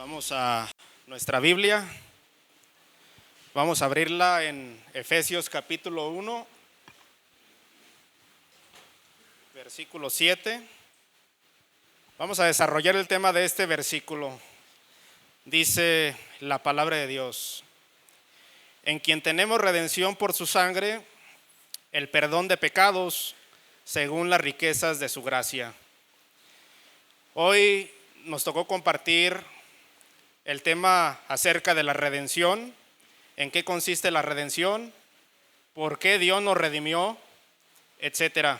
Vamos a nuestra Biblia, vamos a abrirla en Efesios capítulo 1, versículo 7. Vamos a desarrollar el tema de este versículo. Dice la palabra de Dios: en quien tenemos redención por su sangre, el perdón de pecados, según las riquezas de su gracia. Hoy nos tocó compartir el tema acerca de la redención, en qué consiste la redención, por qué Dios nos redimió, etcétera.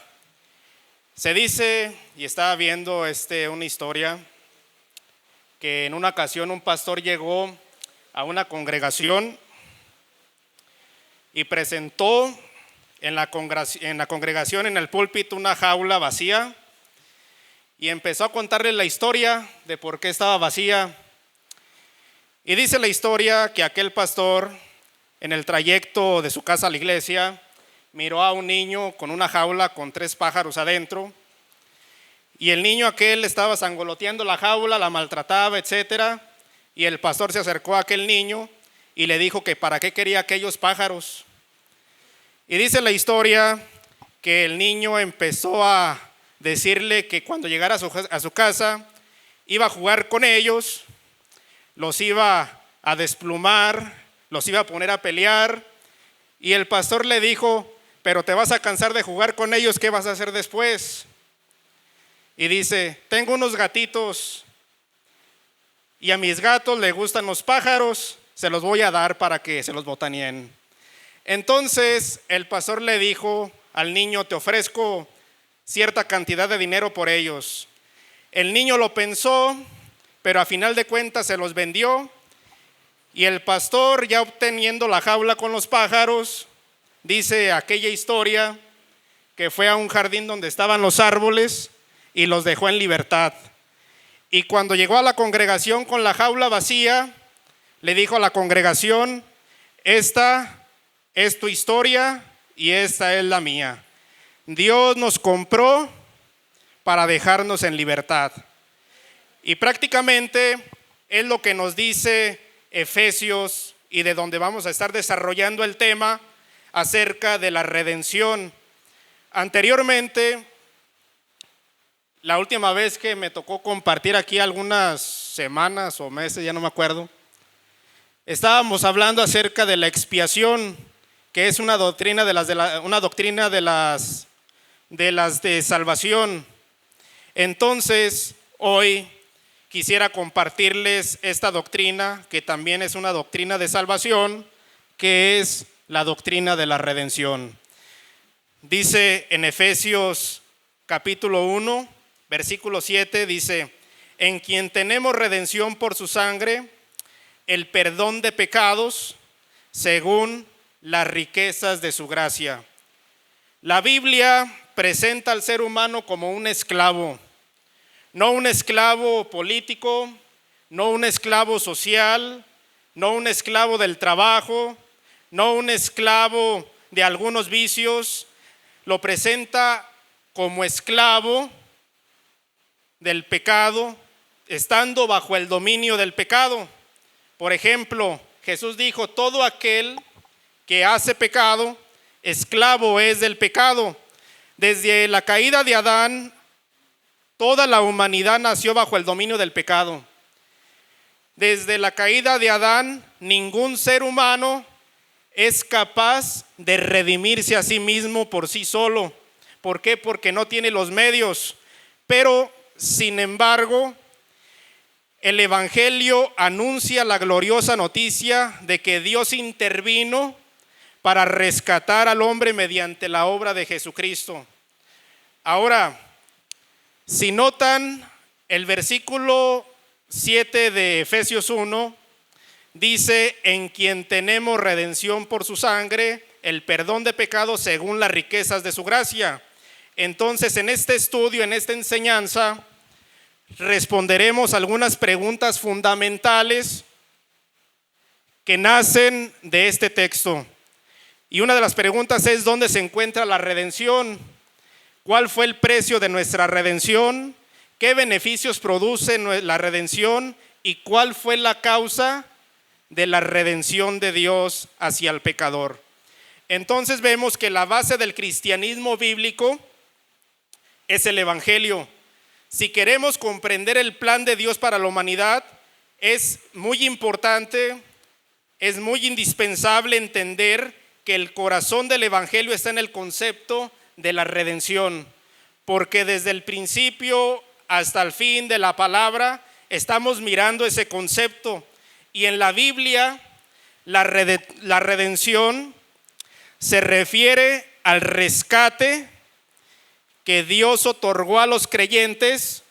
Se dice, y estaba viendo una historia, que en una ocasión un pastor llegó a una congregación y presentó en la congregación, en el púlpito, una jaula vacía, y empezó a contarle la historia de por qué estaba vacía. Y dice la historia que aquel pastor, en el trayecto de su casa a la iglesia, miró a un niño con una jaula con 3 pájaros adentro, y el niño aquel estaba sangoloteando la jaula, la maltrataba, etcétera. Y el pastor se acercó a aquel niño y le dijo que para qué quería aquellos pájaros. Y dice la historia que el niño empezó a decirle que cuando llegara a su casa iba a jugar con ellos, los iba a desplumar, los iba a poner a pelear. Y el pastor le dijo: pero te vas a cansar de jugar con ellos, ¿qué vas a hacer después? Y dice: tengo unos gatitos y a mis gatos les gustan los pájaros, se los voy a dar para que se los botaneen. Entonces el pastor le dijo al niño: te ofrezco cierta cantidad de dinero por ellos. El niño lo pensó, pero a final de cuentas se los vendió. Y el pastor, ya obteniendo la jaula con los pájaros, dice aquella historia que fue a un jardín donde estaban los árboles y los dejó en libertad. Y cuando llegó a la congregación con la jaula vacía, le dijo a la congregación: esta es tu historia y esta es la mía. Dios nos compró para dejarnos en libertad. Y prácticamente es lo que nos dice Efesios, y de donde vamos a estar desarrollando el tema acerca de la redención. Anteriormente, la última vez que me tocó compartir aquí, algunas semanas o meses, ya no me acuerdo, estábamos hablando acerca de la expiación, que es una doctrina de salvación. Entonces, hoy quisiera compartirles esta doctrina, que también es una doctrina de salvación, que es la doctrina de la redención. Dice en Efesios capítulo 1, versículo 7, dice: en quien tenemos redención por su sangre, el perdón de pecados, según las riquezas de su gracia. La Biblia presenta al ser humano como un esclavo. No un esclavo político, no un esclavo social, no un esclavo del trabajo, no un esclavo de algunos vicios. Lo presenta como esclavo del pecado, estando bajo el dominio del pecado. Por ejemplo, Jesús dijo: todo aquel que hace pecado, esclavo es del pecado. Desde la caída de Adán, toda la humanidad nació bajo el dominio del pecado. Desde la caída de Adán, ningún ser humano es capaz de redimirse a sí mismo por sí solo. ¿Por qué? Porque no tiene los medios. Pero, sin embargo, el Evangelio anuncia la gloriosa noticia de que Dios intervino para rescatar al hombre mediante la obra de Jesucristo. Ahora, si notan, el versículo 7 de Efesios 1 dice: en quien tenemos redención por su sangre, el perdón de pecados según las riquezas de su gracia. Entonces, en este estudio, en esta enseñanza, responderemos algunas preguntas fundamentales que nacen de este texto. Y una de las preguntas es: ¿dónde se encuentra la redención? ¿Cuál fue el precio de nuestra redención? ¿Qué beneficios produce la redención? y cuál fue la causa de la redención de Dios hacia el pecador. Entonces vemos que la base del cristianismo bíblico es el Evangelio. Si queremos comprender el plan de Dios para la humanidad, es muy importante, es muy indispensable entender que el corazón del Evangelio está en el concepto de la redención, porque desde el principio hasta el fin de la palabra estamos mirando ese concepto. Y en la Biblia la redención se refiere al rescate que Dios otorgó a los creyentes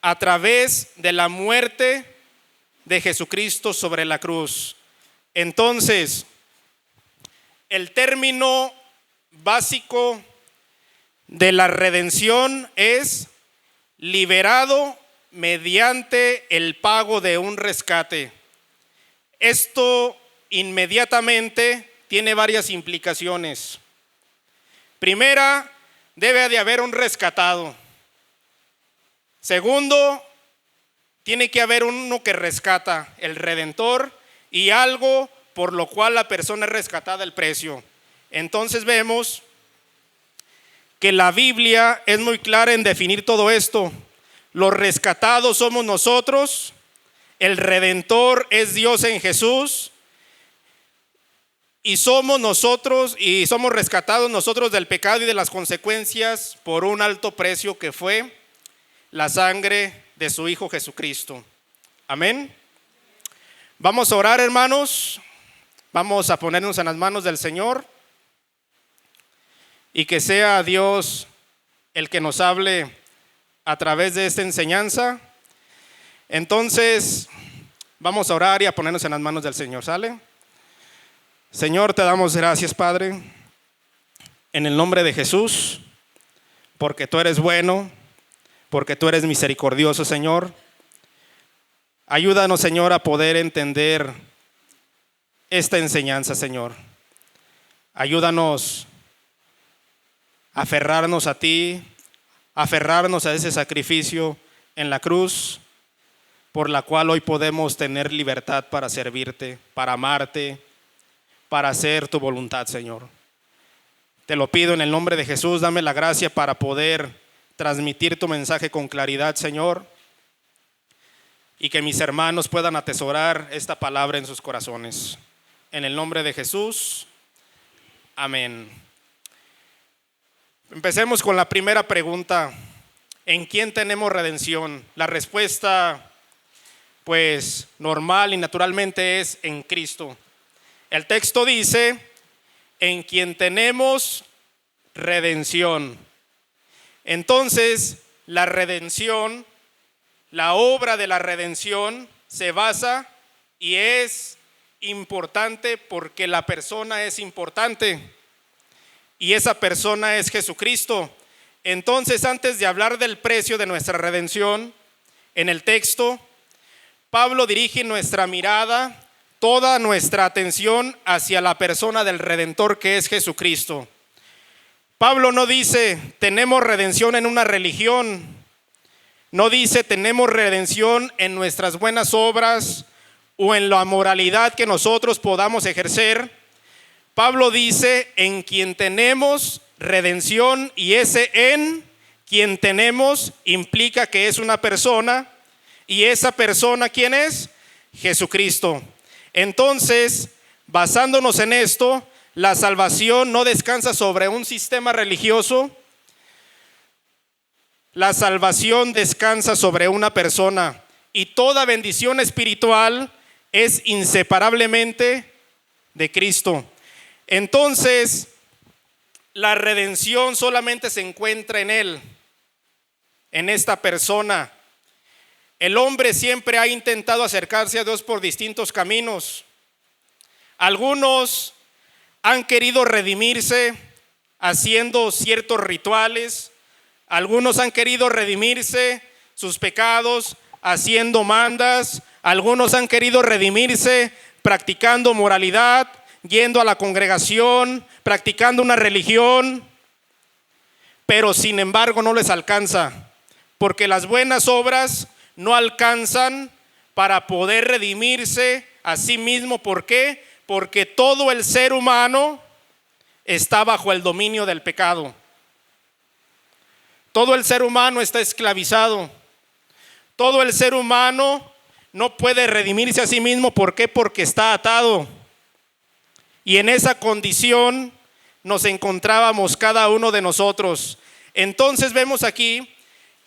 a través de la muerte de Jesucristo sobre la cruz. Entonces, el término básico de la redención es liberado mediante el pago de un rescate. Esto inmediatamente tiene varias implicaciones. Primera, debe de haber un rescatado. Segundo, tiene que haber uno que rescata, el redentor, y algo por lo cual la persona es rescatada, el precio. Entonces vemos que la Biblia es muy clara en definir todo esto. Los rescatados somos nosotros, el redentor es Dios en Jesús, y somos rescatados nosotros del pecado y de las consecuencias por un alto precio que fue la sangre de su Hijo Jesucristo. Amén. Vamos a orar, hermanos. Vamos a ponernos en las manos del Señor y que sea Dios el que nos hable a través de esta enseñanza. Entonces, vamos a orar y a ponernos en las manos del Señor. ¿Sale? Señor, te damos gracias, Padre, en el nombre de Jesús, porque tú eres bueno, porque tú eres misericordioso, Señor. Ayúdanos, Señor, a poder entender esta enseñanza, Señor. Ayúdanos a aferrarnos a ti, a aferrarnos a ese sacrificio en la cruz, por la cual hoy podemos tener libertad para servirte, para amarte, para hacer tu voluntad, Señor. Te lo pido en el nombre de Jesús, dame la gracia para poder transmitir tu mensaje con claridad, Señor, y que mis hermanos puedan atesorar esta palabra en sus corazones. En el nombre de Jesús, amén. Empecemos con la primera pregunta. ¿En quién tenemos redención? La respuesta, pues, normal y naturalmente es en Cristo. El texto dice, en quien tenemos redención. Entonces, la redención, la obra de la redención se basa y es importante porque la persona es importante y esa persona es Jesucristo. Entonces, antes de hablar del precio de nuestra redención, en el texto, Pablo dirige nuestra mirada, toda nuestra atención hacia la persona del Redentor que es Jesucristo. Pablo no dice tenemos redención en una religión, no dice tenemos redención en nuestras buenas obras o en la moralidad que nosotros podamos ejercer. Pablo dice en quien tenemos redención, y ese en quien tenemos implica que es una persona, y esa persona ¿quién es? Jesucristo. Entonces, basándonos en esto, la salvación no descansa sobre un sistema religioso. La salvación descansa sobre una persona, y toda bendición espiritual es inseparablemente de Cristo. Entonces, la redención solamente se encuentra en Él, en esta persona. El hombre siempre ha intentado acercarse a Dios por distintos caminos. Algunos han querido redimirse haciendo ciertos rituales. Algunos han querido redimirse sus pecados haciendo mandas. Algunos han querido redimirse practicando moralidad, yendo a la congregación, practicando una religión. Pero sin embargo no les alcanza, porque las buenas obras no alcanzan para poder redimirse a sí mismo. ¿Por qué? Porque todo el ser humano está bajo el dominio del pecado. Todo el ser humano está esclavizado. Todo el ser humano no puede redimirse a sí mismo. ¿Por qué? Porque está atado. Y en esa condición nos encontrábamos cada uno de nosotros. Entonces vemos aquí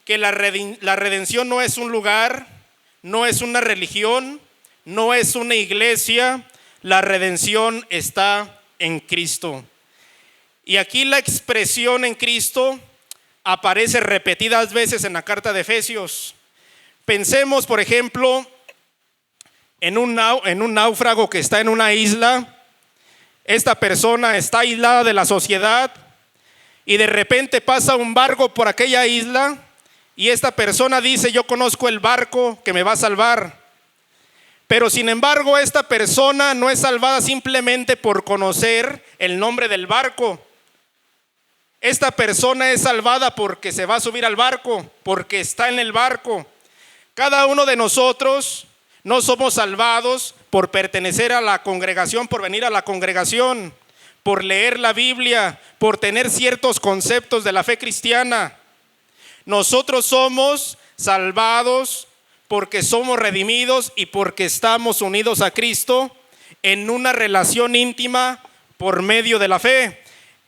que la redención no es un lugar, no es una religión, no es una iglesia. La redención está en Cristo. Y aquí la expresión en Cristo aparece repetidas veces en la carta de Efesios. Pensemos, por ejemplo, en un náufrago que está en una isla. Esta persona está aislada de la sociedad y de repente pasa un barco por aquella isla y esta persona dice: yo conozco el barco que me va a salvar. Pero sin embargo, esta persona no es salvada simplemente por conocer el nombre del barco. Esta persona es salvada porque se va a subir al barco, porque está en el barco. Cada uno de nosotros no somos salvados por pertenecer a la congregación, por venir a la congregación, por leer la Biblia, por tener ciertos conceptos de la fe cristiana. Nosotros somos salvados porque somos redimidos y porque estamos unidos a Cristo en una relación íntima por medio de la fe.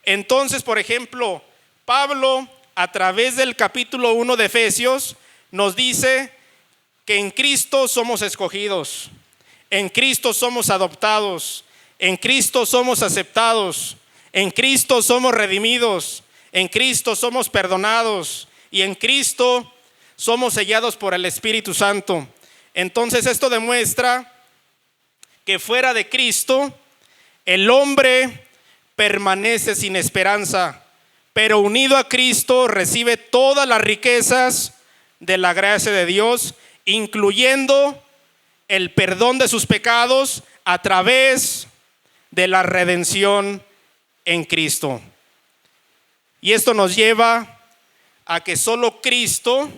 Entonces, por ejemplo, Pablo, a través del capítulo 1 de Efesios, nos dice que en Cristo somos escogidos, en Cristo somos adoptados, en Cristo somos aceptados, en Cristo somos redimidos, en Cristo somos perdonados y en Cristo somos sellados por el Espíritu Santo. Entonces esto demuestra que fuera de Cristo el hombre permanece sin esperanza, pero unido a Cristo recibe todas las riquezas de la gracia de Dios, incluyendo el perdón de sus pecados a través de la redención en Cristo. Y esto nos lleva a que solo Cristo,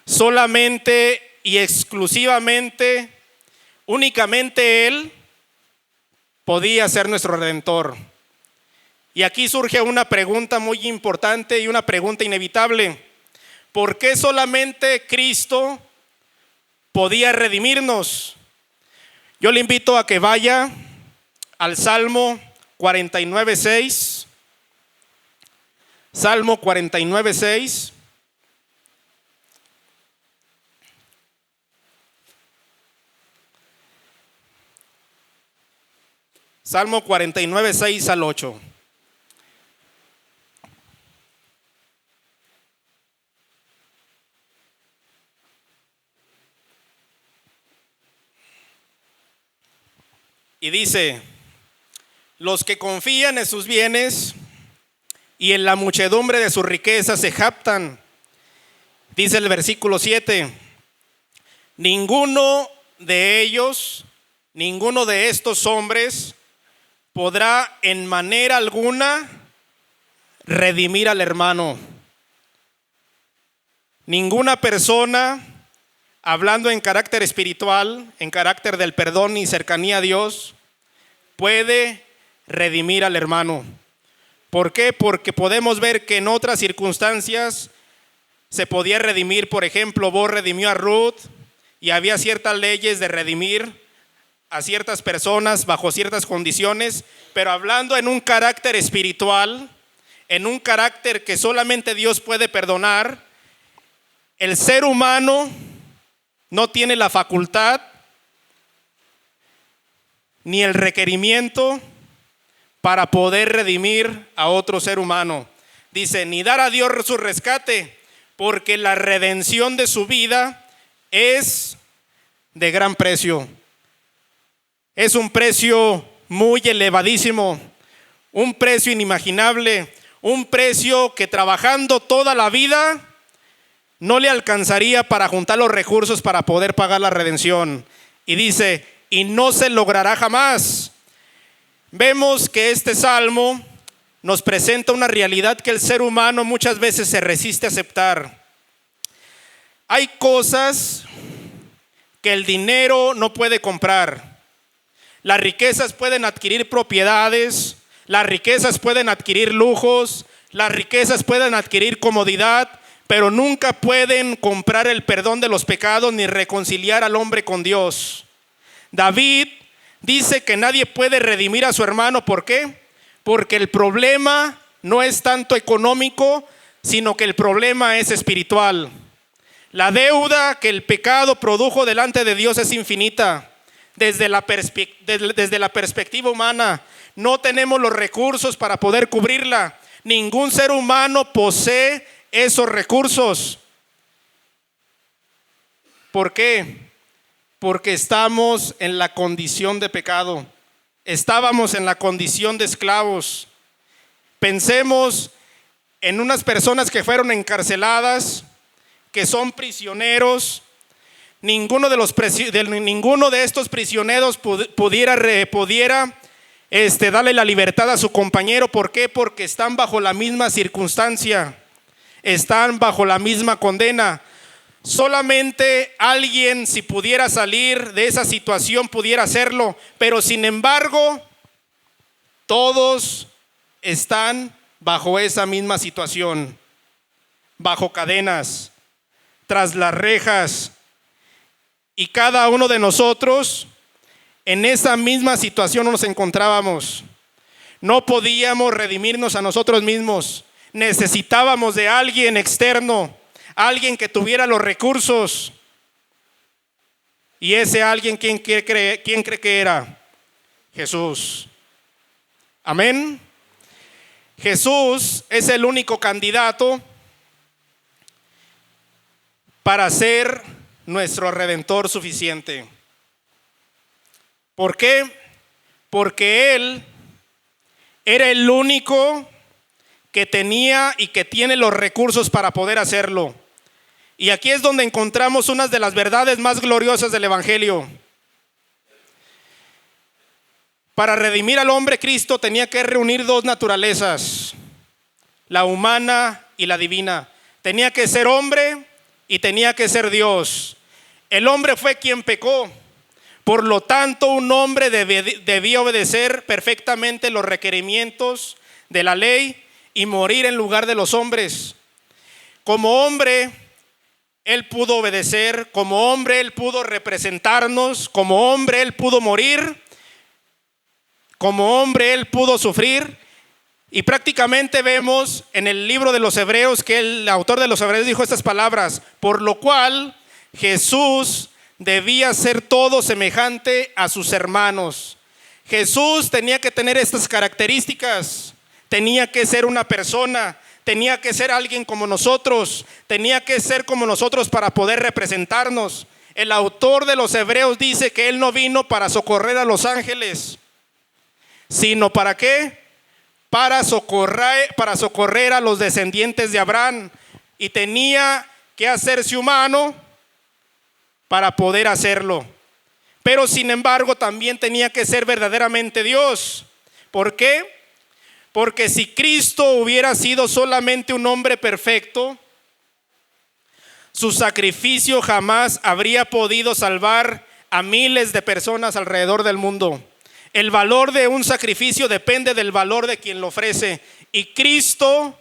solamente y exclusivamente, únicamente Él podía ser nuestro Redentor. Y aquí surge una pregunta muy importante y una pregunta inevitable: ¿por qué solamente Cristo podía redimirnos? Yo le invito a que vaya al Salmo 49:6. Salmo 49:6. Salmo 49:6 al 8. Y dice: los que confían en sus bienes y en la muchedumbre de sus riquezas se jactan. Dice el versículo 7: ninguno de ellos, ninguno de estos hombres podrá en manera alguna redimir al hermano. Ninguna persona, hablando en carácter espiritual, en carácter del perdón y cercanía a Dios, puede redimir al hermano. ¿Por qué? Porque podemos ver que en otras circunstancias se podía redimir. Por ejemplo, Boaz redimió a Ruth y había ciertas leyes de redimir a ciertas personas bajo ciertas condiciones, pero hablando en un carácter espiritual, en un carácter que solamente Dios puede perdonar, el ser humano no tiene la facultad ni el requerimiento para poder redimir a otro ser humano. Dice: ni dar a Dios su rescate, porque la redención de su vida es de gran precio. Es un precio muy elevadísimo, un precio inimaginable, un precio que trabajando toda la vida no le alcanzaría para juntar los recursos para poder pagar la redención. Y dice: y no se logrará jamás. Vemos que este salmo nos presenta una realidad que el ser humano muchas veces se resiste a aceptar. Hay cosas que el dinero no puede comprar. Las riquezas pueden adquirir propiedades, las riquezas pueden adquirir lujos, las riquezas pueden adquirir comodidad, pero nunca pueden comprar el perdón de los pecados ni reconciliar al hombre con Dios. David dice que nadie puede redimir a su hermano. ¿Por qué? Porque el problema no es tanto económico, sino que el problema es espiritual. La deuda que el pecado produjo delante de Dios es infinita. Desde la perspectiva humana, no tenemos los recursos para poder cubrirla. Ningún ser humano posee esos recursos. ¿Por qué? Porque estamos en la condición de pecado. Estábamos en la condición de esclavos. Pensemos en unas personas que fueron encarceladas, que son prisioneros. Ninguno de estos prisioneros pudiera darle la libertad a su compañero. ¿Por qué? Porque están bajo la misma circunstancia, están bajo la misma condena. Solamente alguien, si pudiera salir de esa situación, pudiera hacerlo, pero sin embargo todos están bajo esa misma situación, bajo cadenas, tras las rejas, y cada uno de nosotros en esa misma situación nos encontrábamos. No podíamos redimirnos a nosotros mismos, necesitábamos de alguien externo, alguien que tuviera los recursos. Y ese alguien, ¿quién cree que era? Jesús. Amén. Jesús es el único candidato para ser nuestro Redentor suficiente. ¿Por qué? Porque Él era el único que tenía y que tiene los recursos para poder hacerlo. Y aquí es donde encontramos una de las verdades más gloriosas del Evangelio. Para redimir al hombre, Cristo tenía que reunir dos naturalezas, la humana y la divina. Tenía que ser hombre y tenía que ser Dios. El hombre fue quien pecó. Por lo tanto, un hombre debía obedecer perfectamente los requerimientos de la ley y morir en lugar de los hombres. Como hombre, Él pudo obedecer. Como hombre, Él pudo representarnos. Como hombre, Él pudo morir. Como hombre, Él pudo sufrir. Y prácticamente vemos en el libro de los Hebreos que el autor de los Hebreos dijo estas palabras: por lo cual Jesús debía ser todo semejante a sus hermanos. Jesús tenía que tener estas características. Tenía que ser una persona, tenía que ser alguien como nosotros, tenía que ser como nosotros para poder representarnos. El autor de los Hebreos dice que Él no vino para socorrer a los ángeles, sino ¿para qué? Para socorrer a los descendientes de Abraham. Y tenía que hacerse humano para poder hacerlo. Pero sin embargo también tenía que ser verdaderamente Dios. ¿Por qué? Porque si Cristo hubiera sido solamente un hombre perfecto, su sacrificio jamás habría podido salvar a miles de personas alrededor del mundo. El valor de un sacrificio depende del valor de quien lo ofrece. Y Cristo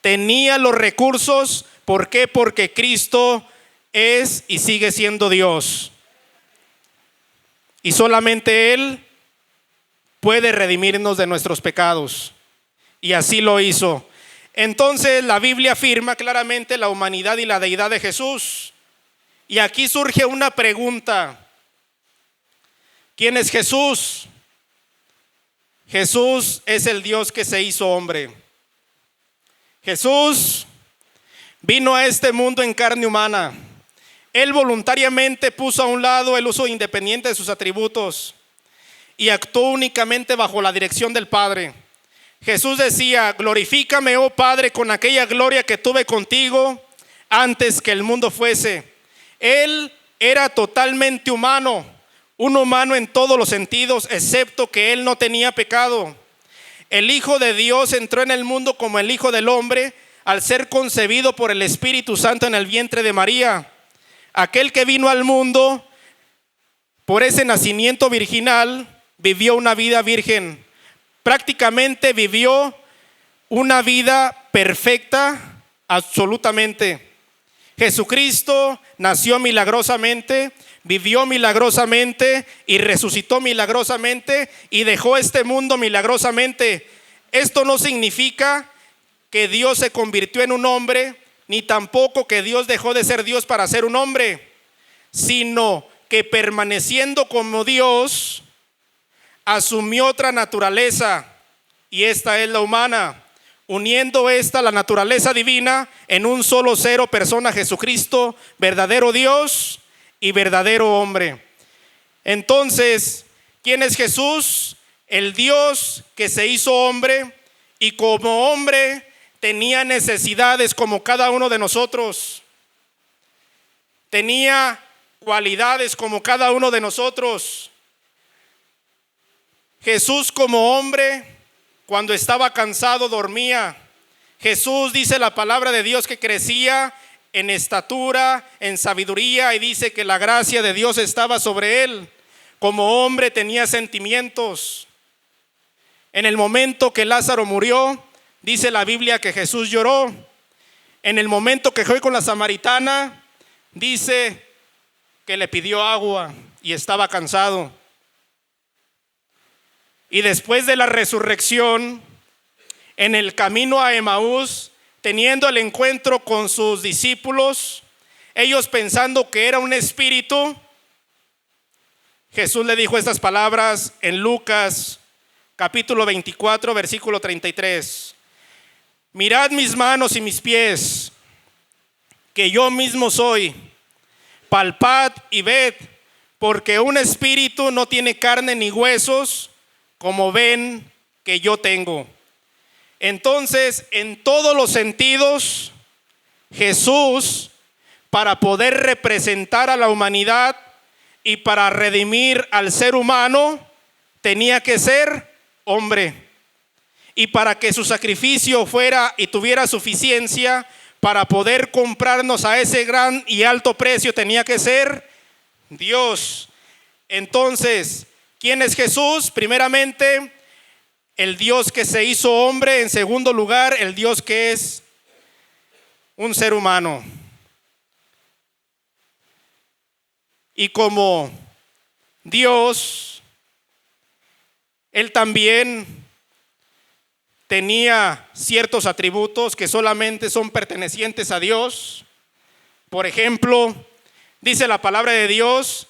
tenía los recursos. ¿Por qué? Porque Cristo es y sigue siendo Dios. Y solamente Él puede redimirnos de nuestros pecados. Y así lo hizo. Entonces la Biblia afirma claramente la humanidad y la deidad de Jesús. Y aquí surge una pregunta: ¿quién es Jesús? Jesús es el Dios que se hizo hombre. Jesús vino a este mundo en carne humana. Él voluntariamente puso a un lado el uso independiente de sus atributos y actuó únicamente bajo la dirección del Padre. Jesús decía: glorifícame, oh Padre, con aquella gloria que tuve contigo antes que el mundo fuese. Él era totalmente humano, un humano en todos los sentidos, excepto que Él no tenía pecado. El Hijo de Dios entró en el mundo como el Hijo del Hombre al ser concebido por el Espíritu Santo en el vientre de María. Aquel que vino al mundo por ese nacimiento virginal, vivió una vida virgen. Prácticamente vivió una vida perfecta, absolutamente. Jesucristo nació milagrosamente, vivió milagrosamente y resucitó milagrosamente y dejó este mundo milagrosamente. Esto no significa que Dios se convirtió en un hombre, ni tampoco que Dios dejó de ser Dios para ser un hombre, sino que permaneciendo como Dios, asumió otra naturaleza, y esta es la humana, uniendo esta, la naturaleza divina, en un solo ser o persona, Jesucristo, verdadero Dios y verdadero hombre. Entonces, ¿quién es Jesús? El Dios que se hizo hombre, y como hombre tenía necesidades como cada uno de nosotros. Tenía cualidades como cada uno de nosotros. Jesús como hombre, cuando estaba cansado, dormía. Jesús, dice la palabra de Dios, que crecía en estatura, en sabiduría, y dice que la gracia de Dios estaba sobre él. Como hombre tenía sentimientos. En el momento que Lázaro murió, dice la Biblia que Jesús lloró. En el momento que fue con la samaritana, dice que le pidió agua y estaba cansado. Y después de la resurrección, en el camino a Emaús, teniendo el encuentro con sus discípulos, ellos pensando que era un espíritu, Jesús le dijo estas palabras en Lucas capítulo 24, versículo 33. Mirad mis manos y mis pies, que yo mismo soy. Palpad y ved, porque un espíritu no tiene carne ni huesos, como ven que yo tengo. Entonces, en todos los sentidos, Jesús, para poder representar a la humanidad y para redimir al ser humano, tenía que ser hombre. Y para que su sacrificio fuera y tuviera suficiencia para poder comprarnos a ese gran y alto precio, tenía que ser Dios. Entonces, ¿quién es Jesús? Primeramente, el Dios que se hizo hombre. En segundo lugar, el Dios que es un ser humano. Y como Dios, Él también tenía ciertos atributos que solamente son pertenecientes a Dios. Por ejemplo, dice la palabra de Dios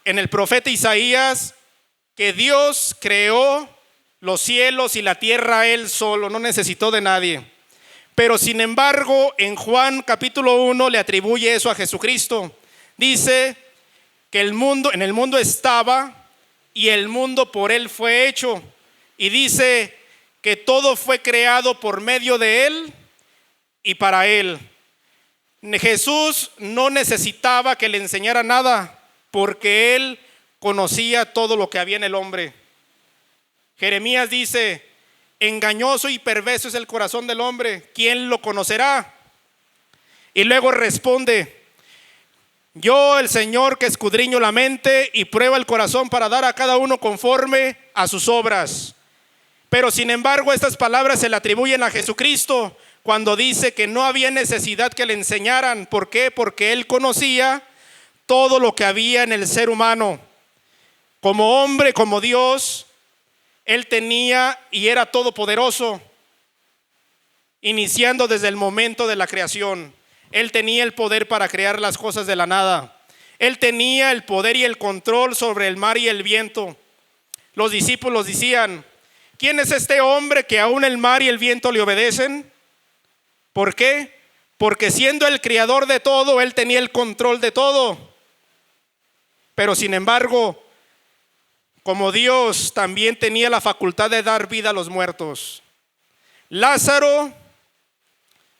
en el profeta Isaías que Dios creó los cielos y la tierra Él solo, no necesitó de nadie. Pero sin embargo, en Juan capítulo 1 le atribuye eso a Jesucristo. Dice que en el mundo estaba y el mundo por Él fue hecho. Y dice que todo fue creado por medio de Él y para Él. Jesús no necesitaba que le enseñara nada, porque Él conocía todo lo que había en el hombre. Jeremías dice: engañoso y perverso es el corazón del hombre, ¿quién lo conocerá? Y luego responde: yo, el Señor, que escudriño la mente y prueba el corazón para dar a cada uno conforme a sus obras. Pero sin embargo, estas palabras se le atribuyen a Jesucristo cuando dice que no había necesidad que le enseñaran. ¿Por qué? Porque Él conocía todo lo que había en el ser humano. Como hombre, como Dios, Él tenía y era todopoderoso, iniciando desde el momento de la creación. Él tenía el poder para crear las cosas de la nada. Él tenía el poder y el control sobre el mar y el viento. Los discípulos decían: ¿quién es este hombre que aún el mar y el viento le obedecen? ¿Por qué? Porque siendo el creador de todo, Él tenía el control de todo. Pero sin embargo, como Dios, también tenía la facultad de dar vida a los muertos. Lázaro,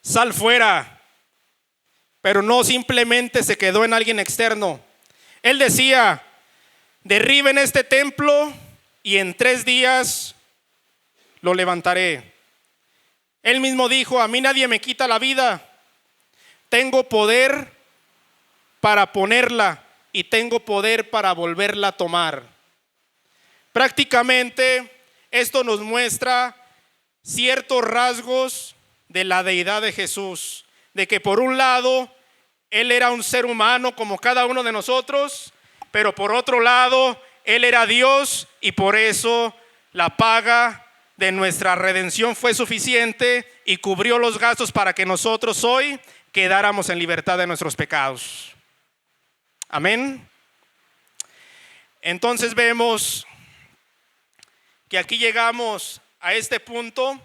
sal fuera. Pero no simplemente se quedó en alguien externo. Él decía: derriben este templo y en 3 días lo levantaré. Él mismo dijo: a mí nadie me quita la vida. Tengo poder para ponerla y tengo poder para volverla a tomar. Prácticamente esto nos muestra ciertos rasgos de la deidad de Jesús, de que por un lado Él era un ser humano como cada uno de nosotros, pero por otro lado Él era Dios y por eso la paga de nuestra redención fue suficiente y cubrió los gastos para que nosotros hoy quedáramos en libertad de nuestros pecados. Amén. Entonces vemos que aquí llegamos a este punto,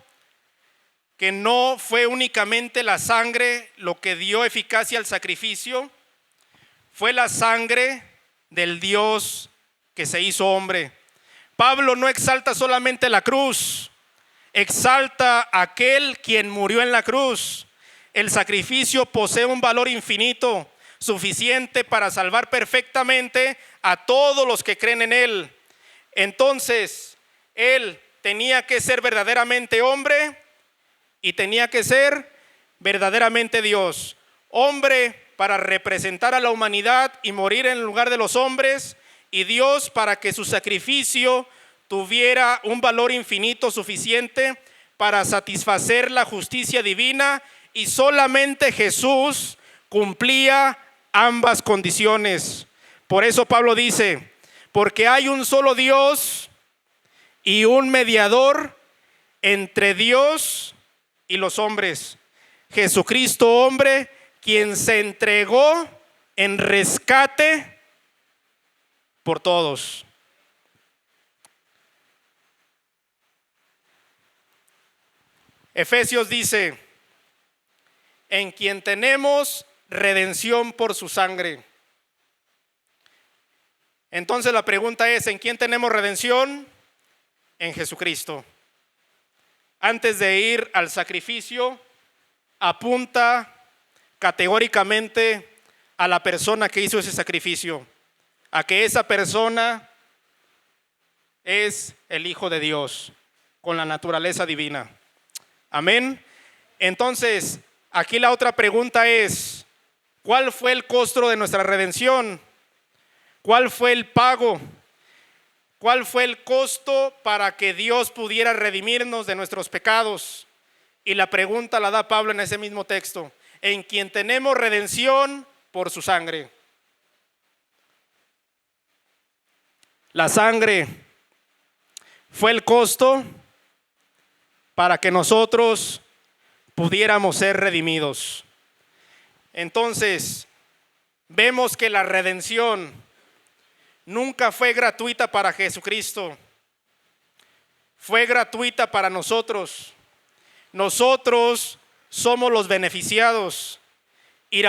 que no fue únicamente la sangre lo que dio eficacia al sacrificio, fue la sangre del Dios que se hizo hombre. Pablo no exalta solamente la cruz, exalta a aquel quien murió en la cruz. El sacrificio posee un valor infinito, suficiente para salvar perfectamente a todos los que creen en Él. Entonces, Él tenía que ser verdaderamente hombre y tenía que ser verdaderamente Dios. Hombre para representar a la humanidad y morir en lugar de los hombres, y Dios para que su sacrificio tuviera un valor infinito suficiente para satisfacer la justicia divina, y solamente Jesús cumplía ambas condiciones. Por eso Pablo dice: porque hay un solo Dios y un mediador entre Dios y los hombres, Jesucristo hombre, quien se entregó en rescate por todos. Efesios dice: en quien tenemos redención por su sangre. Entonces la pregunta es: ¿en quién tenemos redención? En Jesucristo. Antes de ir al sacrificio, apunta categóricamente a la persona que hizo ese sacrificio, a que esa persona es el Hijo de Dios con la naturaleza divina. Amén. Entonces, aquí la otra pregunta es: ¿cuál fue el costo de nuestra redención? ¿Cuál fue el pago? ¿Cuál fue el costo para que Dios pudiera redimirnos de nuestros pecados? Y la pregunta la da Pablo en ese mismo texto: en quien tenemos redención por su sangre. La sangre fue el costo para que nosotros pudiéramos ser redimidos. Entonces, vemos que la redención nunca fue gratuita para Jesucristo, fue gratuita para nosotros. Nosotros somos los beneficiados, y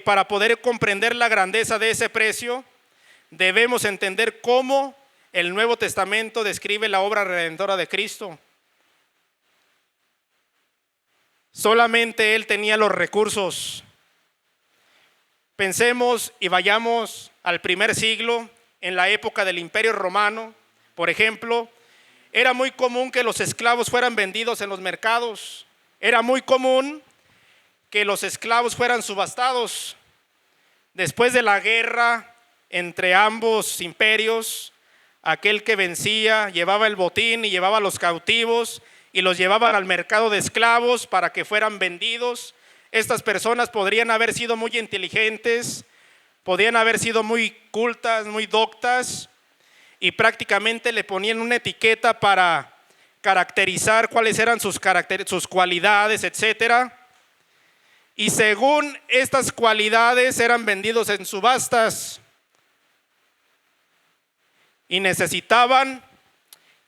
para poder comprender la grandeza de ese precio, debemos entender cómo el Nuevo Testamento describe la obra redentora de Cristo. Solamente Él tenía los recursos. Pensemos y vayamos al primer siglo, en la época del Imperio Romano. Por ejemplo, era muy común que los esclavos fueran vendidos en los mercados. Era muy común que los esclavos fueran subastados. Después de la guerra entre ambos imperios, aquel que vencía llevaba el botín y llevaba a los cautivos y los llevaban al mercado de esclavos para que fueran vendidos. Estas personas podrían haber sido muy inteligentes, podían haber sido muy cultas, muy doctas, y prácticamente le ponían una etiqueta para caracterizar cuáles eran sus cualidades, etcétera. Y según estas cualidades eran vendidos en subastas, y necesitaban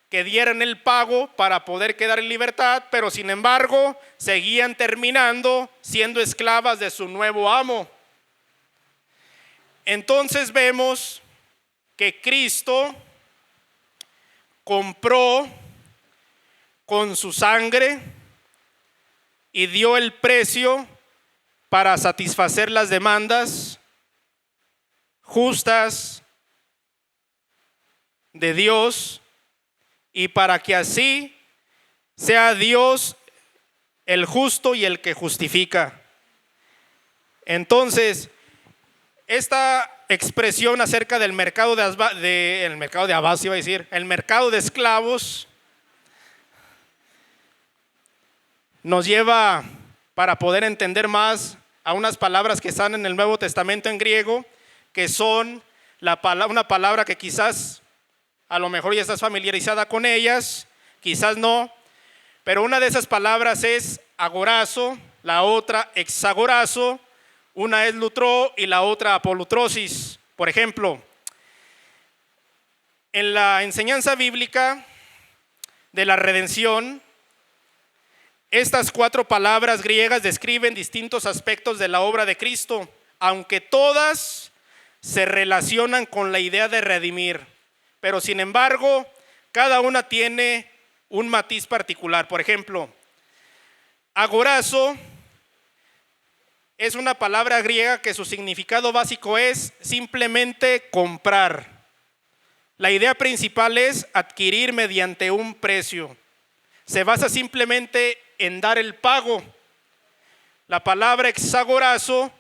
que dieran el pago para poder quedar en libertad, pero sin embargo seguían terminando siendo esclavas de su nuevo amo. Entonces vemos que Cristo compró con su sangre y dio el precio para satisfacer las demandas justas de Dios, y para que así sea Dios el justo y el que justifica. Entonces, esta expresión acerca del mercado el mercado de Abás, iba a decir, el mercado de esclavos, nos lleva para poder entender más a unas palabras que están en el Nuevo Testamento en griego, que son una palabra que quizás a lo mejor ya estás familiarizada con ellas, quizás no, pero una de esas palabras es agorazo, la otra exagorazo, una es lutró y la otra apolutrosis. Por ejemplo, en la enseñanza bíblica de la redención, estas 4 palabras griegas describen distintos aspectos de la obra de Cristo, aunque todas se relacionan con la idea de redimir, pero sin embargo, cada una tiene un matiz particular. Por ejemplo, agorazo es una palabra griega que su significado básico es simplemente comprar. La idea principal es adquirir mediante un precio. Se basa simplemente en dar el pago. La palabra exagorazo,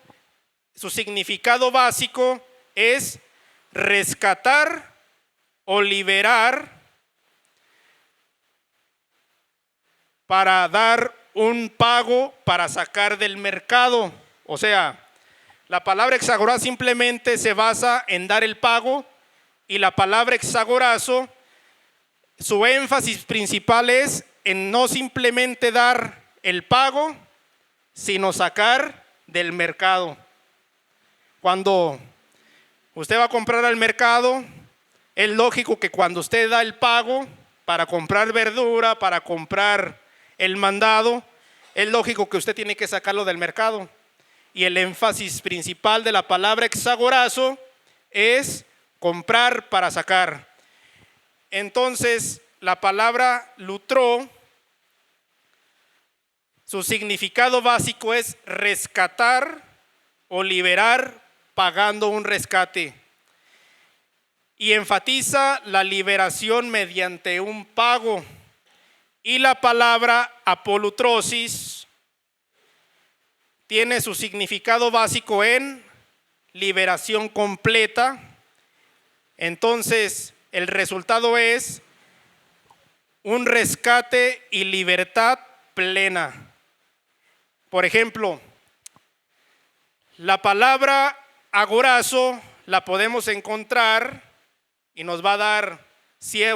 su significado básico es rescatar o liberar para dar un pago para sacar del mercado. O sea, la palabra exagorazo simplemente se basa en dar el pago, y la palabra exagorazo, su énfasis principal es en no simplemente dar el pago, sino sacar del mercado. Cuando usted va a comprar al mercado, es lógico que cuando usted da el pago para comprar verdura, para comprar el mandado, es lógico que usted tiene que sacarlo del mercado. Y el énfasis principal de la palabra exagorazo es comprar para sacar. Entonces, la palabra lutró, su significado básico es rescatar o liberar pagando un rescate. Y enfatiza la liberación mediante un pago. Y la palabra apolutrosis tiene su significado básico en liberación completa. Entonces, el resultado es un rescate y libertad plena. Por ejemplo, la palabra agorazo la podemos encontrar y nos va a dar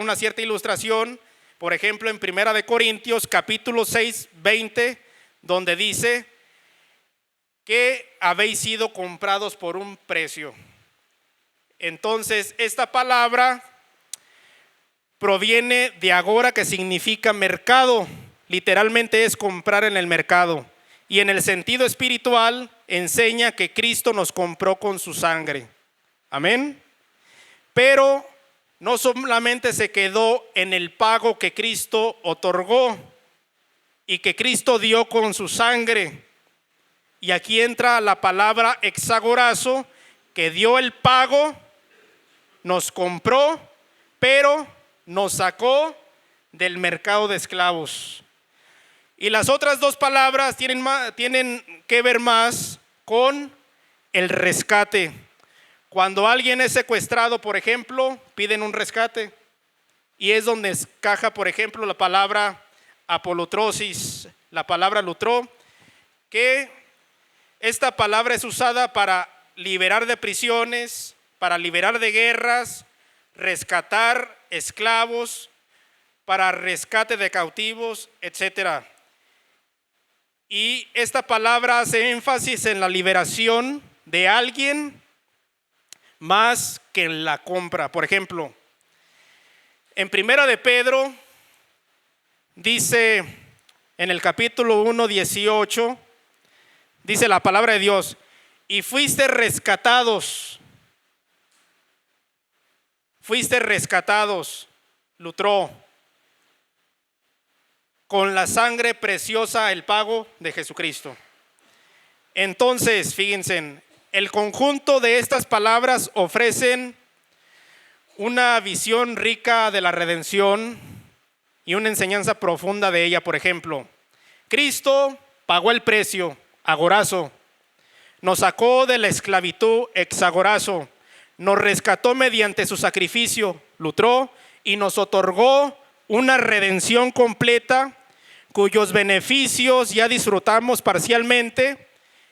una cierta ilustración. Por ejemplo, en 1 Corintios capítulo 6, 20, donde dice que habéis sido comprados por un precio. Entonces, esta palabra proviene de agora, que significa mercado. Literalmente es comprar en el mercado. Y en el sentido espiritual enseña que Cristo nos compró con su sangre. Amén. Pero no solamente se quedó en el pago que Cristo otorgó y que Cristo dio con su sangre. Y aquí entra la palabra exagorazo, que dio el pago, nos compró, pero nos sacó del mercado de esclavos. Y las otras 2 palabras tienen que ver más con el rescate. Cuando alguien es secuestrado, por ejemplo, piden un rescate. Y es donde encaja, por ejemplo, la palabra apolutrosis, la palabra lutró, que esta palabra es usada para liberar de prisiones, para liberar de guerras, rescatar esclavos, para rescate de cautivos, etcétera. Y esta palabra hace énfasis en la liberación de alguien más que en la compra. Por ejemplo, en 1 de Pedro dice en el capítulo 1, 18, dice la palabra de Dios: y fuiste rescatados, lutró, con la sangre preciosa, el pago de Jesucristo. Entonces, fíjense, el conjunto de estas palabras ofrecen una visión rica de la redención y una enseñanza profunda de ella. Por ejemplo, Cristo pagó el precio, agorazo, nos sacó de la esclavitud, exagorazo, nos rescató mediante su sacrificio, lutró, y nos otorgó una redención completa, cuyos beneficios ya disfrutamos parcialmente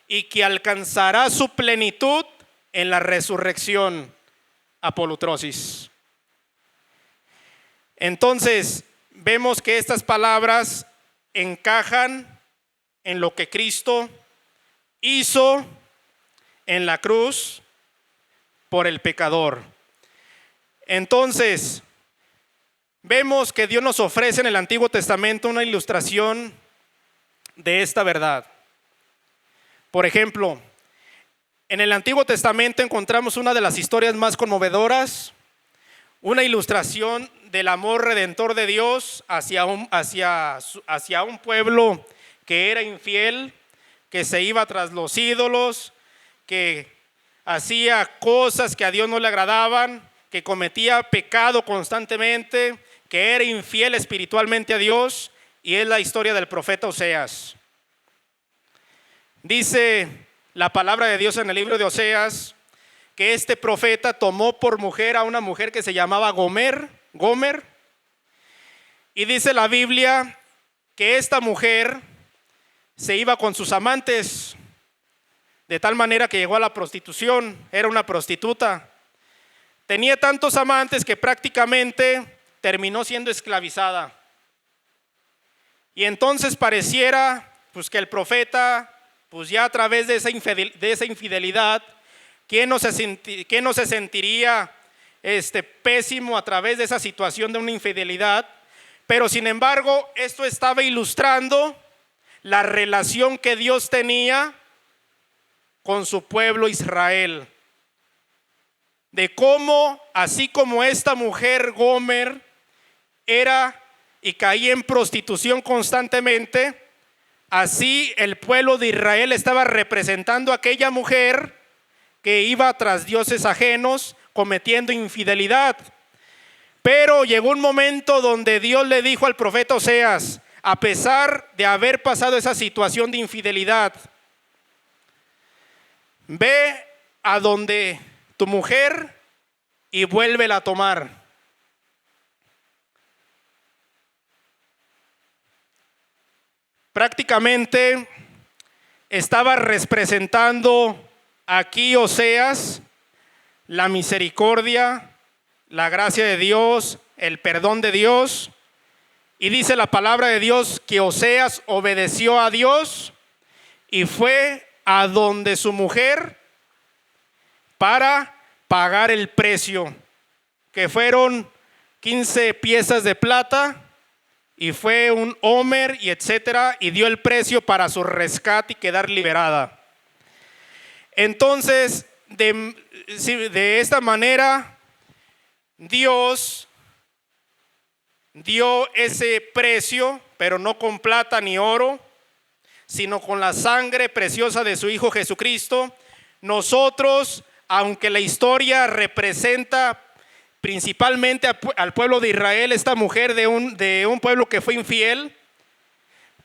y que alcanzará su plenitud en la resurrección. Apolutrosis. Entonces, vemos que estas palabras encajan en lo que Cristo hizo en la cruz por el pecador. Entonces, vemos que Dios nos ofrece en el Antiguo Testamento una ilustración de esta verdad. Por ejemplo, en el Antiguo Testamento encontramos una de las historias más conmovedoras, una ilustración del amor redentor de Dios hacia un pueblo que era infiel, que se iba tras los ídolos, que hacía cosas que a Dios no le agradaban, que cometía pecado constantemente, que era infiel espiritualmente a Dios, y es la historia del profeta Oseas. Dice la palabra de Dios en el libro de Oseas que este profeta tomó por mujer a una mujer que se llamaba Gomer, y dice la Biblia que esta mujer se iba con sus amantes, de tal manera que llegó a la prostitución, era una prostituta. Tenía tantos amantes que prácticamente terminó siendo esclavizada. Y entonces pareciera pues que el profeta, pues ya a través de esa infidelidad, ¿quién no se sentiría pésimo a través de esa situación de una infidelidad? Pero sin embargo, esto estaba ilustrando la relación que Dios tenía con su pueblo Israel. De cómo, así como esta mujer Gomer era y caía en prostitución constantemente, así el pueblo de Israel estaba representando a aquella mujer que iba tras dioses ajenos cometiendo infidelidad. Pero llegó un momento donde Dios le dijo al profeta Oseas, a pesar de haber pasado esa situación de infidelidad, ve a donde tu mujer y vuélvela a tomar. Prácticamente estaba representando aquí Oseas la misericordia, la gracia de Dios, el perdón de Dios. Y dice la palabra de Dios que Oseas obedeció a Dios y fue a donde su mujer para pagar el precio, que fueron 15 piezas de plata, y fue un homer y etcétera, y dio el precio para su rescate y quedar liberada. Entonces, de esta manera, Dios dio ese precio, pero no con plata ni oro, sino con la sangre preciosa de su Hijo Jesucristo. Nosotros, aunque la historia representa principalmente al pueblo de Israel, esta mujer de un pueblo que fue infiel,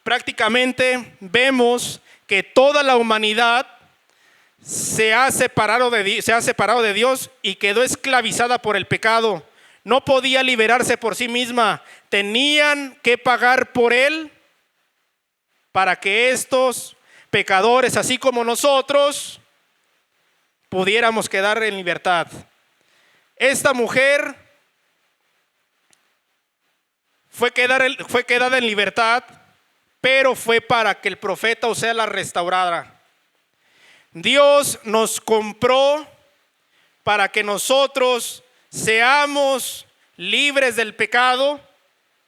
prácticamente vemos que toda la humanidad se ha separado de Dios y quedó esclavizada por el pecado. No podía liberarse por sí misma, tenían que pagar por él para que estos pecadores, así como nosotros, pudiéramos quedar en libertad. Esta mujer fue quedada en libertad, pero fue para que el profeta Oseas la restaurara. Dios nos compró para que nosotros seamos libres del pecado,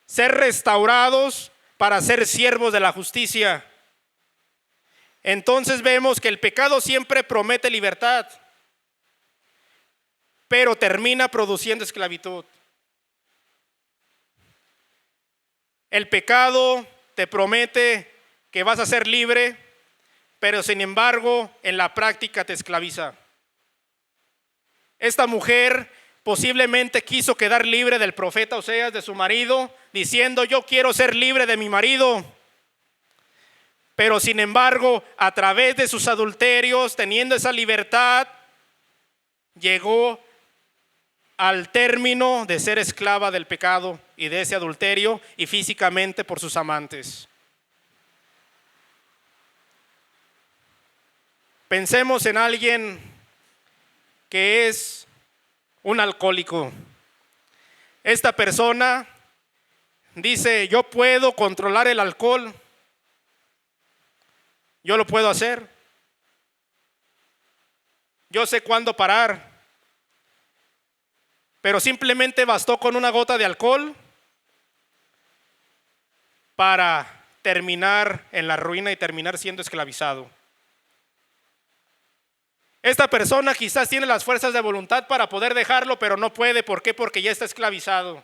ser restaurados para ser siervos de la justicia. Entonces vemos que el pecado siempre promete libertad, pero termina produciendo esclavitud. El pecado te promete que vas a ser libre, pero sin embargo en la práctica te esclaviza. Esta mujer posiblemente quiso quedar libre del profeta Oseas, de su marido, diciendo: yo quiero ser libre de mi marido. Pero sin embargo, a través de sus adulterios, teniendo esa libertad, llegó al término de ser esclava del pecado y de ese adulterio y físicamente por sus amantes. Pensemos en alguien que es un alcohólico. Esta persona dice: yo puedo controlar el alcohol, yo lo puedo hacer, yo sé cuándo parar, pero simplemente bastó con una gota de alcohol para terminar en la ruina y terminar siendo esclavizado. Esta persona quizás tiene las fuerzas de voluntad para poder dejarlo, pero no puede. ¿Por qué? Porque ya está esclavizado.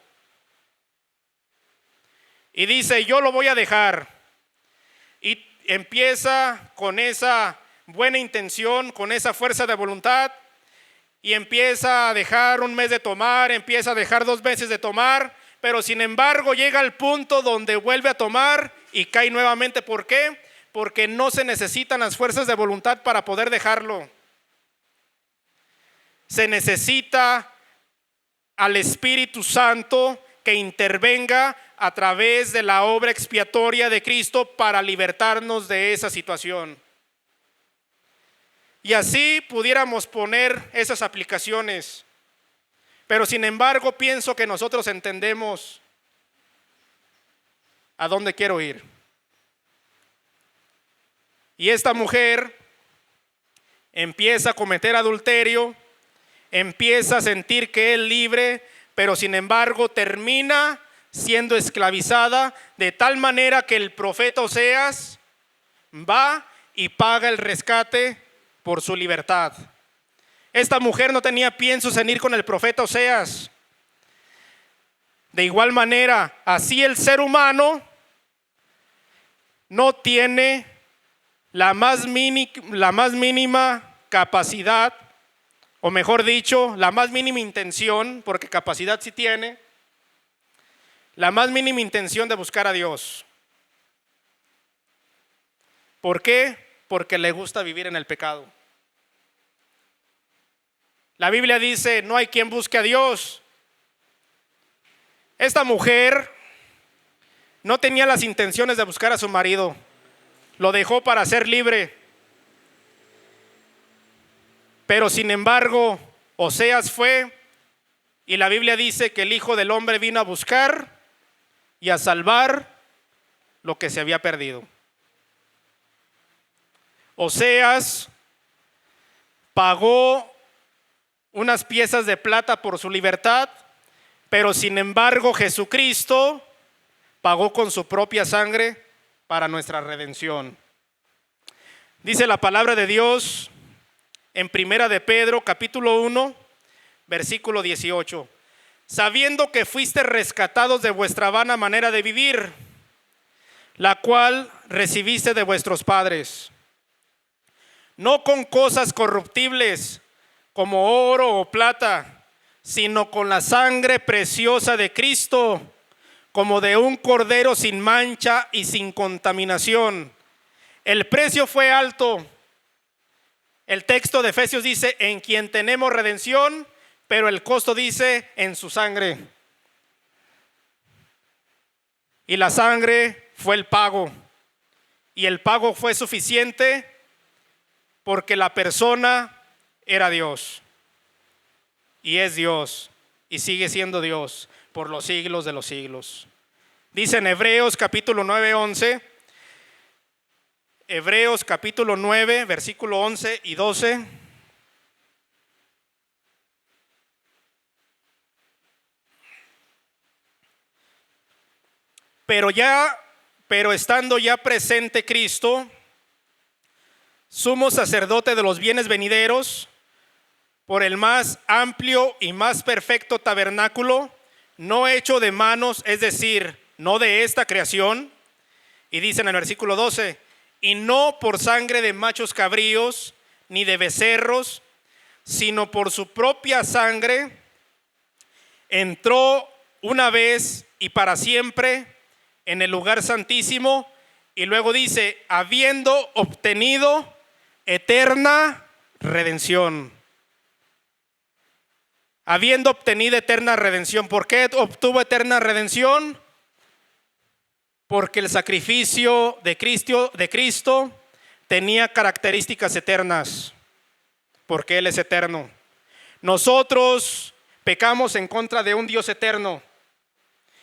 Y dice: yo lo voy a dejar. Y empieza con esa buena intención, con esa fuerza de voluntad, y empieza a dejar un mes de tomar, empieza a dejar 2 meses de tomar, pero sin embargo llega al punto donde vuelve a tomar y cae nuevamente. ¿Por qué? Porque no se necesitan las fuerzas de voluntad para poder dejarlo. Se necesita al Espíritu Santo que intervenga a través de la obra expiatoria de Cristo para libertarnos de esa situación. Y así pudiéramos poner esas aplicaciones. Pero sin embargo pienso que nosotros entendemos a dónde quiero ir. Y esta mujer empieza a cometer adulterio, empieza a sentir que es libre, pero sin embargo termina siendo esclavizada, de tal manera que el profeta Oseas va y paga el rescate por su libertad. Esta mujer no tenía piensos en ir con el profeta Oseas. De igual manera, así el ser humano no tiene la más mínima capacidad, o mejor dicho, la más mínima intención, porque capacidad sí tiene, la más mínima intención de buscar a Dios. ¿Por qué? Porque le gusta vivir en el pecado. La Biblia dice: no hay quien busque a Dios. Esta mujer no tenía las intenciones de buscar a su marido, lo dejó para ser libre. Pero sin embargo, Oseas fue, y la Biblia dice que el Hijo del Hombre vino a buscar y a salvar lo que se había perdido. Oseas pagó unas piezas de plata por su libertad, pero sin embargo Jesucristo pagó con su propia sangre para nuestra redención. Dice la palabra de Dios en Primera de Pedro, capítulo 1, versículo 18: sabiendo que fuiste rescatados de vuestra vana manera de vivir, la cual recibiste de vuestros padres, no con cosas corruptibles como oro o plata, sino con la sangre preciosa de Cristo, como de un cordero sin mancha y sin contaminación. El precio fue alto. El texto de Efesios dice: en quien tenemos redención, pero el costo dice: en su sangre. Y la sangre fue el pago. Y el pago fue suficiente porque la persona era Dios. Y es Dios. Y sigue siendo Dios por los siglos de los siglos. Dice en Hebreos capítulo 9, 11. Hebreos capítulo 9, versículo 11 y 12. Pero estando ya presente Cristo, sumo sacerdote de los bienes venideros, por el más amplio y más perfecto tabernáculo, no hecho de manos, es decir, no de esta creación. Y dice en el versículo 12: y no por sangre de machos cabríos ni de becerros, sino por su propia sangre, entró una vez y para siempre en el lugar santísimo. Y luego dice: habiendo obtenido eterna redención. habiendo obtenido eterna redención. ¿Por qué obtuvo eterna redención? Porque el sacrificio de Cristo tenía características eternas, porque Él es eterno. Nosotros pecamos en contra de un Dios eterno,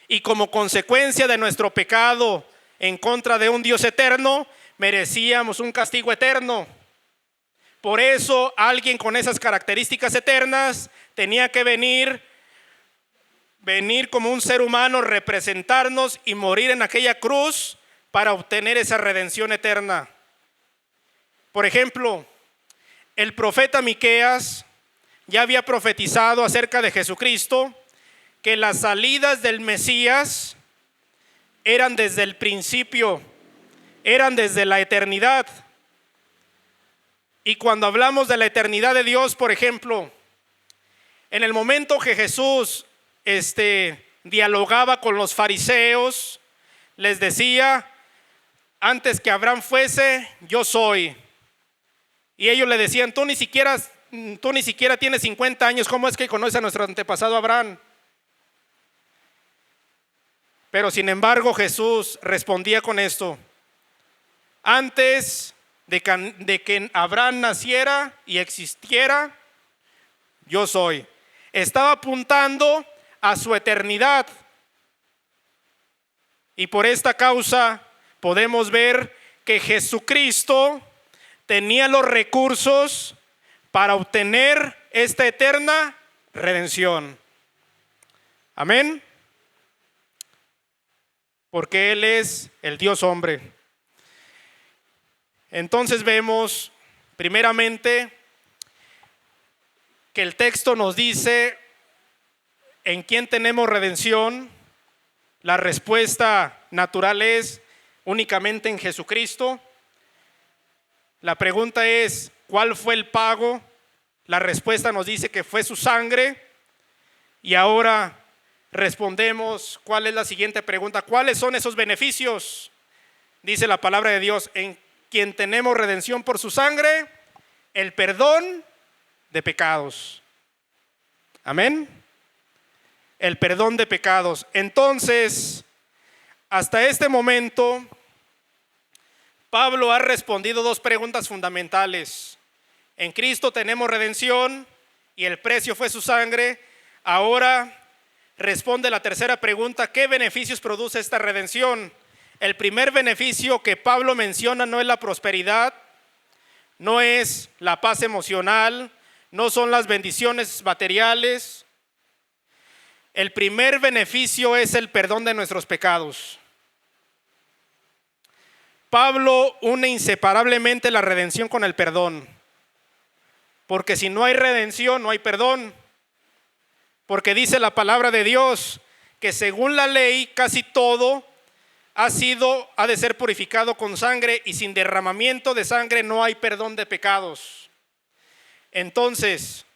y como consecuencia de nuestro pecado en contra de un Dios eterno, merecíamos un castigo eterno. Por eso alguien con esas características eternas tenía que venir como un ser humano, representarnos y morir en aquella cruz para obtener esa redención eterna. Por ejemplo, el profeta Miqueas ya había profetizado acerca de Jesucristo, que las salidas del Mesías eran desde el principio, eran desde la eternidad. Y cuando hablamos de la eternidad de Dios, por ejemplo, en el momento que Jesús dialogaba con los fariseos, les decía: antes que Abraham fuese, yo soy. Y ellos le decían: tú ni siquiera tienes 50 años, ¿cómo es que conoces a nuestro antepasado Abraham? Pero sin embargo Jesús respondía con esto: antes de que Abraham naciera y existiera, yo soy. Estaba apuntando a su eternidad. Y por esta causa podemos ver que Jesucristo tenía los recursos para obtener esta eterna redención. Amén. Porque Él es el Dios hombre. Entonces vemos primeramente que el texto nos dice en quién tenemos redención. La respuesta natural es únicamente en Jesucristo. La pregunta es: ¿cuál fue el pago? La respuesta nos dice que fue su sangre. Y ahora respondemos, ¿cuál es la siguiente pregunta? ¿Cuáles son esos beneficios? Dice la palabra de Dios: en quien tenemos redención por su sangre, el perdón de pecados. Amén. El perdón de pecados. Entonces, hasta este momento, Pablo ha respondido dos preguntas fundamentales. En Cristo tenemos redención y el precio fue su sangre. Ahora responde la tercera pregunta: ¿qué beneficios produce esta redención? El primer beneficio que Pablo menciona no es la prosperidad, no es la paz emocional, no son las bendiciones materiales. El primer beneficio es el perdón de nuestros pecados. Pablo une inseparablemente la redención con el perdón, porque si no hay redención, no hay perdón. Porque dice la palabra de Dios que según la ley casi todo ha de ser purificado con sangre, y sin derramamiento de sangre no hay perdón de pecados. Entonces,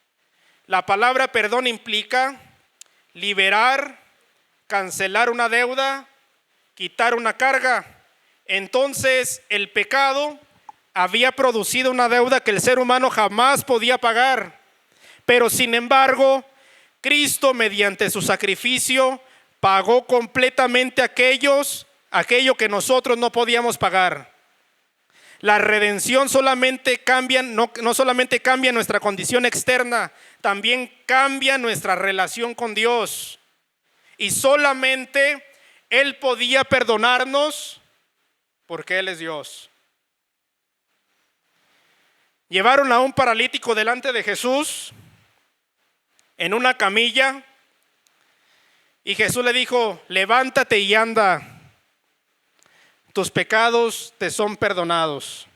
la palabra perdón implica liberar, cancelar una deuda, quitar una carga. Entonces, el pecado había producido una deuda que el ser humano jamás podía pagar. Pero sin embargo, Cristo, mediante su sacrificio, pagó completamente aquello que nosotros no podíamos pagar. La redención no solamente cambia nuestra condición externa, también cambia nuestra relación con Dios. Y solamente Él podía perdonarnos porque Él es Dios. Llevaron a un paralítico delante de Jesús en una camilla, y Jesús le dijo: levántate y anda, tus pecados te son perdonados.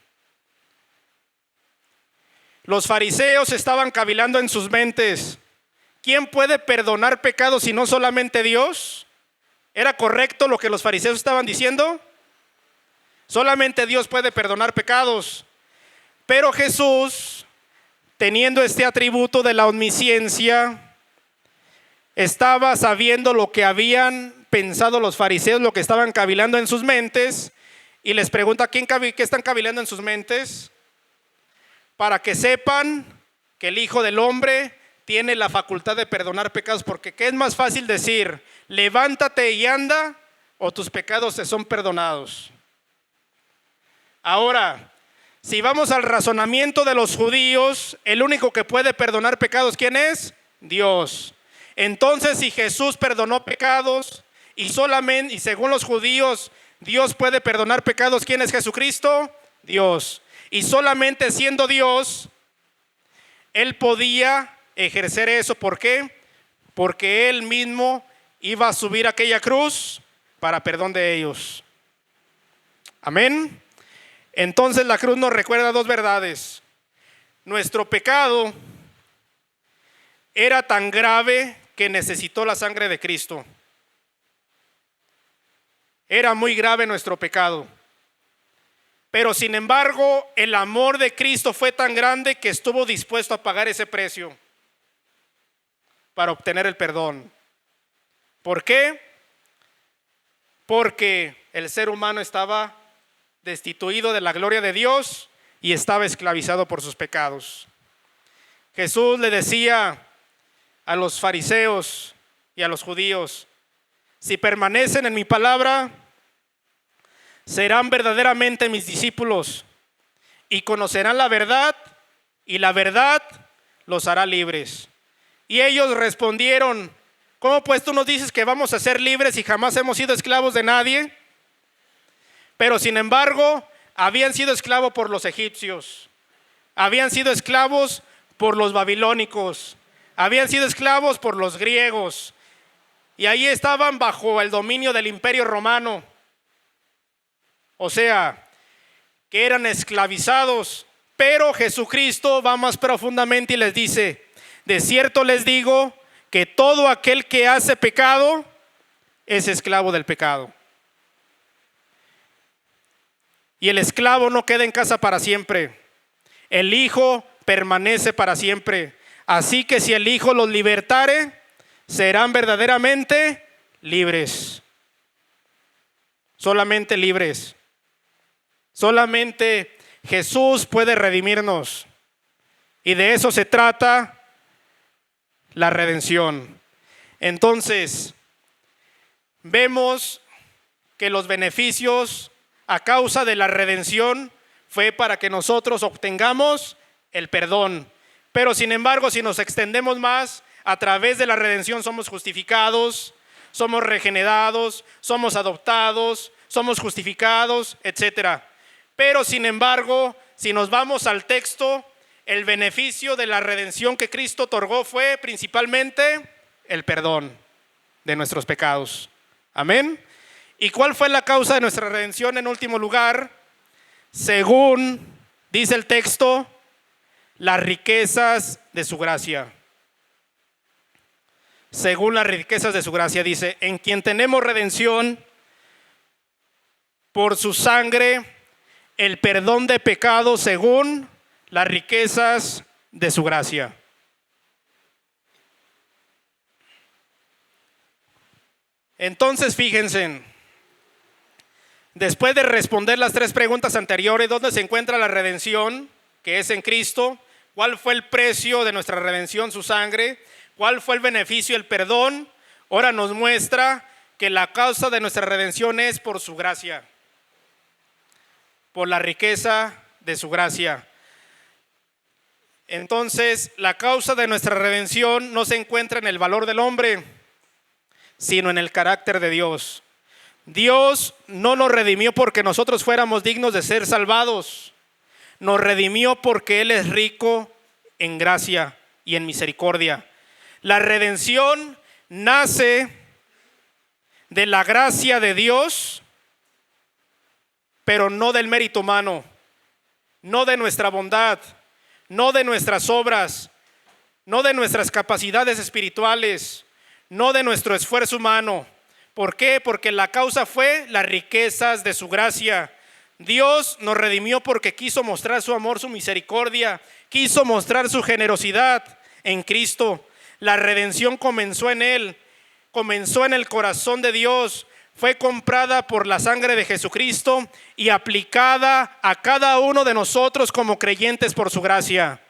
Los fariseos estaban cavilando en sus mentes: ¿quién puede perdonar pecados si no solamente Dios? ¿Era correcto lo que los fariseos estaban diciendo? Solamente Dios puede perdonar pecados. Pero Jesús, teniendo este atributo de la omnisciencia, estaba sabiendo lo que habían pensado los fariseos, lo que estaban cavilando en sus mentes, y les pregunta: ¿qué están cavilando en sus mentes? Para que sepan que el Hijo del Hombre tiene la facultad de perdonar pecados, porque ¿qué es más fácil decir? Levántate y anda, o tus pecados te son perdonados. Ahora, si vamos al razonamiento de los judíos, el único que puede perdonar pecados, ¿quién es? Dios. Entonces, si Jesús perdonó pecados y según los judíos Dios puede perdonar pecados, ¿quién es Jesucristo? Dios. Y solamente siendo Dios, Él podía ejercer eso. ¿Por qué? Porque Él mismo iba a subir a aquella cruz para perdón de ellos. Amén. Entonces la cruz nos recuerda dos verdades. Nuestro pecado era tan grave que necesitó la sangre de Cristo. Era muy grave nuestro pecado. Pero sin embargo, el amor de Cristo fue tan grande que estuvo dispuesto a pagar ese precio para obtener el perdón. ¿Por qué? Porque el ser humano estaba destituido de la gloria de Dios y estaba esclavizado por sus pecados. Jesús le decía a los fariseos y a los judíos: si permanecen en mi palabra, serán verdaderamente mis discípulos y conocerán la verdad, y la verdad los hará libres. Y ellos respondieron: ¿cómo pues tú nos dices que vamos a ser libres y jamás hemos sido esclavos de nadie? Pero sin embargo, habían sido esclavos por los egipcios, habían sido esclavos por los babilónicos, habían sido esclavos por los griegos, y ahí estaban bajo el dominio del Imperio Romano. O sea, que eran esclavizados. Pero Jesucristo va más profundamente y les dice: de cierto les digo que todo aquel que hace pecado es esclavo del pecado. Y el esclavo no queda en casa para siempre. El Hijo permanece para siempre. Así que si el Hijo los libertare, serán verdaderamente libres. Solamente libres. Solamente Jesús puede redimirnos. Y de eso se trata la redención. Entonces, vemos que los beneficios a causa de la redención fue para que nosotros obtengamos el perdón. Pero sin embargo, si nos extendemos más, a través de la redención somos justificados, somos regenerados, somos adoptados, somos justificados, etc. Pero sin embargo, si nos vamos al texto, el beneficio de la redención que Cristo otorgó fue principalmente el perdón de nuestros pecados. Amén. ¿Y cuál fue la causa de nuestra redención en último lugar? Según dice el texto, las riquezas de su gracia. Según las riquezas de su gracia, dice: en quien tenemos redención por su sangre, el perdón de pecados según las riquezas de su gracia. Entonces, fíjense, después de responder las tres preguntas anteriores: ¿dónde se encuentra la redención? Que es en Cristo. ¿Cuál fue el precio de nuestra redención? Su sangre. ¿Cuál fue el beneficio? El perdón. Ahora nos muestra que la causa de nuestra redención es por su gracia, por la riqueza de su gracia. Entonces, la causa de nuestra redención no se encuentra en el valor del hombre, sino en el carácter de Dios. Dios no nos redimió porque nosotros fuéramos dignos de ser salvados. Nos redimió porque Él es rico en gracia y en misericordia. La redención nace de la gracia de Dios, pero no del mérito humano, no de nuestra bondad, no de nuestras obras, no de nuestras capacidades espirituales, no de nuestro esfuerzo humano. ¿Por qué? Porque la causa fue las riquezas de su gracia. Dios nos redimió porque quiso mostrar su amor, su misericordia, quiso mostrar su generosidad en Cristo. La redención comenzó en Él, comenzó en el corazón de Dios, fue comprada por la sangre de Jesucristo y aplicada a cada uno de nosotros como creyentes por su gracia.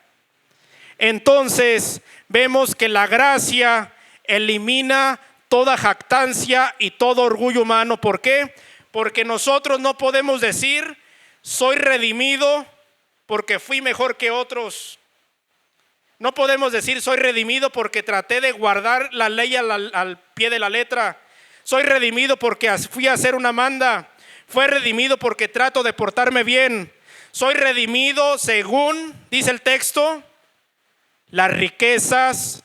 Entonces, vemos que la gracia elimina toda jactancia y todo orgullo humano. ¿Por qué? Porque nosotros no podemos decir soy redimido porque fui mejor que otros. No podemos decir soy redimido porque traté de guardar la ley al pie de la letra. Soy redimido porque fui a hacer una manda. Fue redimido porque trato de portarme bien. Soy redimido según, dice el texto, las riquezas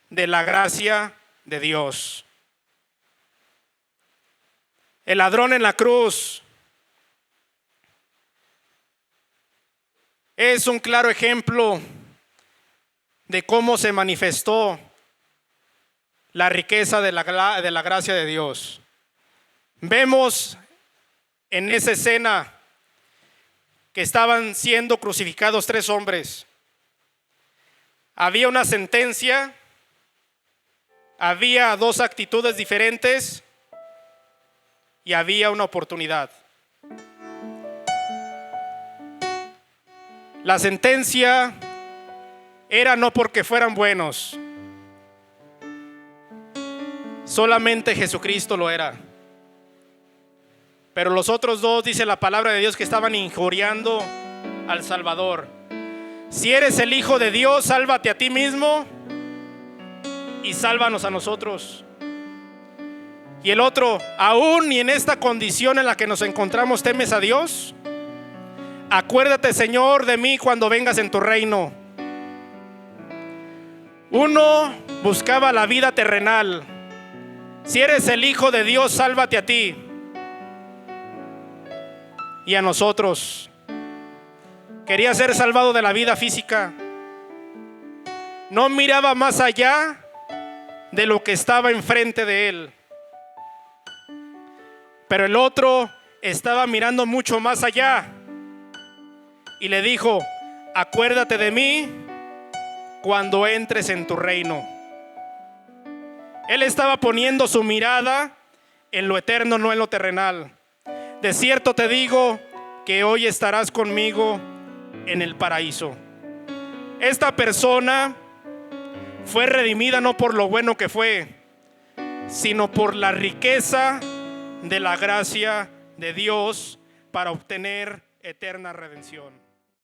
de la gracia de Dios. El ladrón en la cruz es un claro ejemplo de cómo se manifestó la riqueza de la gracia de Dios. Vemos en esa escena que estaban siendo crucificados 3 hombres. Había una sentencia, había 2 actitudes diferentes y había una oportunidad. La sentencia era no porque fueran buenos, solamente Jesucristo lo era. Pero los otros 2, dice la palabra de Dios, que estaban injuriando al Salvador. Si eres el Hijo de Dios, sálvate a ti mismo y sálvanos a nosotros. Y el otro, aún y en esta condición en la que nos encontramos, ¿temes a Dios? Acuérdate, Señor, de mí cuando vengas en tu reino. Uno buscaba la vida terrenal. Si eres el Hijo de Dios, sálvate a ti y a nosotros. Quería ser salvado de la vida física. No miraba más allá de lo que estaba enfrente de él. Pero el otro estaba mirando mucho más allá y le dijo: acuérdate de mí cuando entres en tu reino. Él estaba poniendo su mirada en lo eterno, no en lo terrenal. De cierto te digo que hoy estarás conmigo en el paraíso. Esta persona fue redimida no por lo bueno que fue, sino por la riqueza de la gracia de Dios para obtener eterna redención.